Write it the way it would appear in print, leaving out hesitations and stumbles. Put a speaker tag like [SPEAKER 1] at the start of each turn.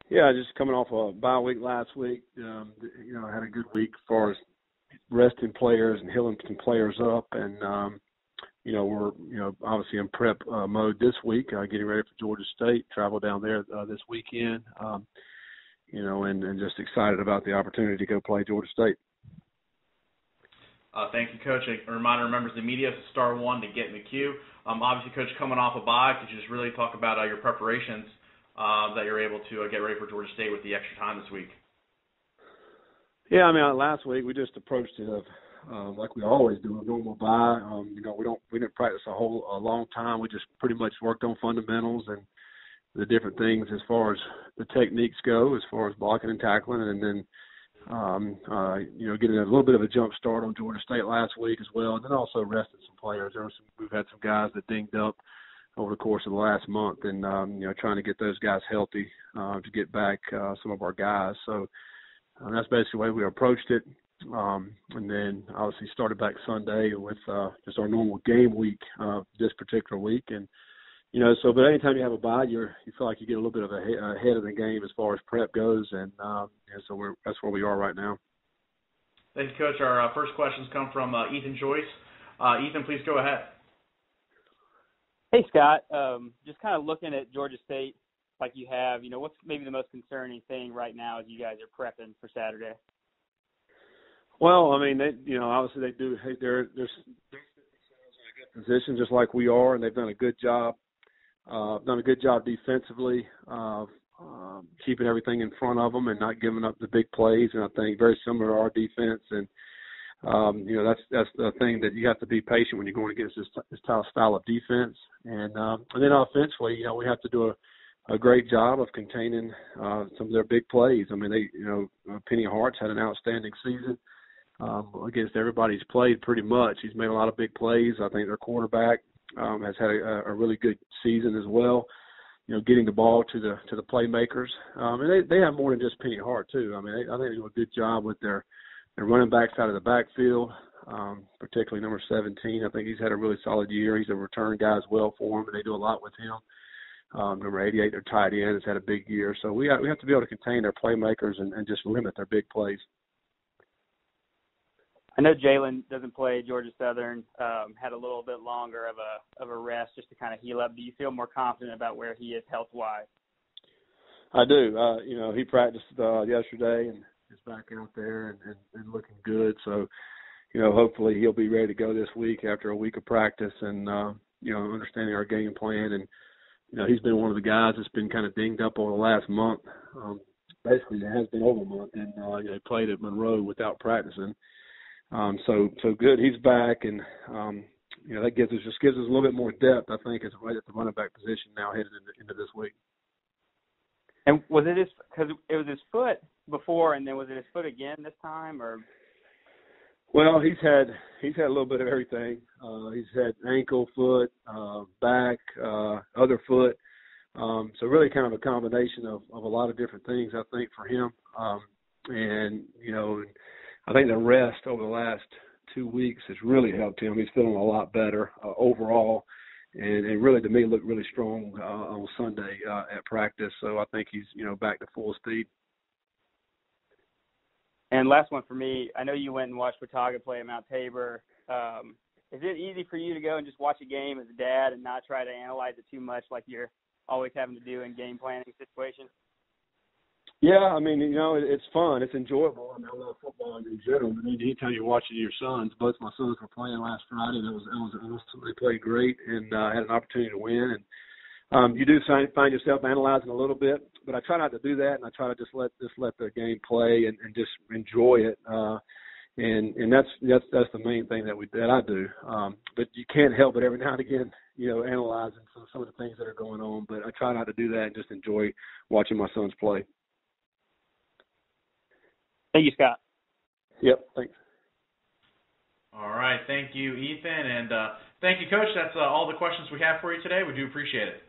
[SPEAKER 1] Yeah, just coming off a bye week last week. I had a good week as far as resting players and healing some players up, and we're obviously in prep mode this week, getting ready for Georgia State. Travel down there this weekend, and just excited about the opportunity to go play Georgia State.
[SPEAKER 2] Thank you, Coach. A reminder to members of the media to star one to get in the queue. Obviously, Coach, coming off a bye, could you just really talk about your preparations that you're able to get ready for Georgia State with the extra time this week?
[SPEAKER 1] Yeah, I mean, last week we just approached it like we always do, a normal bye. We didn't practice a long time. We just pretty much worked on fundamentals and the different things as far as the techniques go, as far as blocking and tackling, and then getting a little bit of a jump start on Georgia State last week as well, and then also rested some players. We've had some guys that dinged up over the course of the last month, and trying to get those guys healthy to get back some of our guys. So that's basically the way we approached it. And then obviously started back Sunday with just our normal game week this particular week, and but anytime you have a bye, you feel like you get a little bit of ahead of the game as far as prep goes, and so that's where we are right now.
[SPEAKER 2] Thank you, Coach. Our first questions come from Ethan Joyce. Ethan, please go ahead.
[SPEAKER 3] Hey, Scott. Just kind of looking at Georgia State like you have, what's maybe the most concerning thing right now as you guys are prepping for Saturday?
[SPEAKER 1] Well, I mean, obviously they do. They're in a good position just like we are, and they've done a good job. Done a good job defensively, keeping everything in front of them and not giving up the big plays. And I think very similar to our defense. And that's the thing, that you have to be patient when you're going against this style of defense. And then offensively, we have to do a great job of containing some of their big plays. I mean, Penny Hart's had an outstanding season against everybody he's played pretty much. He's made a lot of big plays. I think their quarterback has had a really good season as well, getting the ball to the playmakers. And they have more than just Penny Hart, too. I mean, I think they do a good job with their running backs out of the backfield, particularly number 17. I think he's had a really solid year. He's a return guy as well for them, and they do a lot with him. Number 88, their tight end, has had a big year. So we have to be able to contain their playmakers and just limit their big plays.
[SPEAKER 3] I know Jalen doesn't play Georgia Southern, had a little bit longer of a rest just to kind of heal up. Do you feel more confident about where he is health-wise?
[SPEAKER 1] I do. He practiced yesterday and is back out there and looking good. So, hopefully he'll be ready to go this week after a week of practice and, understanding our game plan. And, he's been one of the guys that's been kind of dinged up over the last month. Basically, it has been over a month, and they played at Monroe without practicing. So good. He's back, and that gives us a little bit more depth, I think, as right at the running back position now headed into this week.
[SPEAKER 3] And was it because it was his foot before, and then was it his foot again this time, or?
[SPEAKER 1] Well, he's had a little bit of everything. He's had ankle, foot, back, other foot. So really kind of a combination of a lot of different things, I think, for him. And I think the rest over the last 2 weeks has really helped him. He's feeling a lot better overall, and really, to me, looked really strong on Sunday at practice. So I think he's, back to full speed.
[SPEAKER 3] And last one for me, I know you went and watched Watauga play at Mount Tabor. Is it easy for you to go and just watch a game as a dad and not try to analyze it too much like you're always having to do in game planning situations?
[SPEAKER 1] Yeah, I mean, it's fun. It's enjoyable. I mean, I love football in general. I mean, anytime you're watching your sons, both my sons were playing last Friday. They played great and had an opportunity to win. And you do find yourself analyzing a little bit, but I try not to do that, and I try to just let the game play and just enjoy it. And that's the main thing that I do. But you can't help it every now and again, analyzing some of the things that are going on. But I try not to do that and just enjoy watching my sons play.
[SPEAKER 3] Thank you, Scott.
[SPEAKER 1] Yep, thanks.
[SPEAKER 2] All right, thank you, Ethan, and thank you, Coach. That's all the questions we have for you today. We do appreciate it.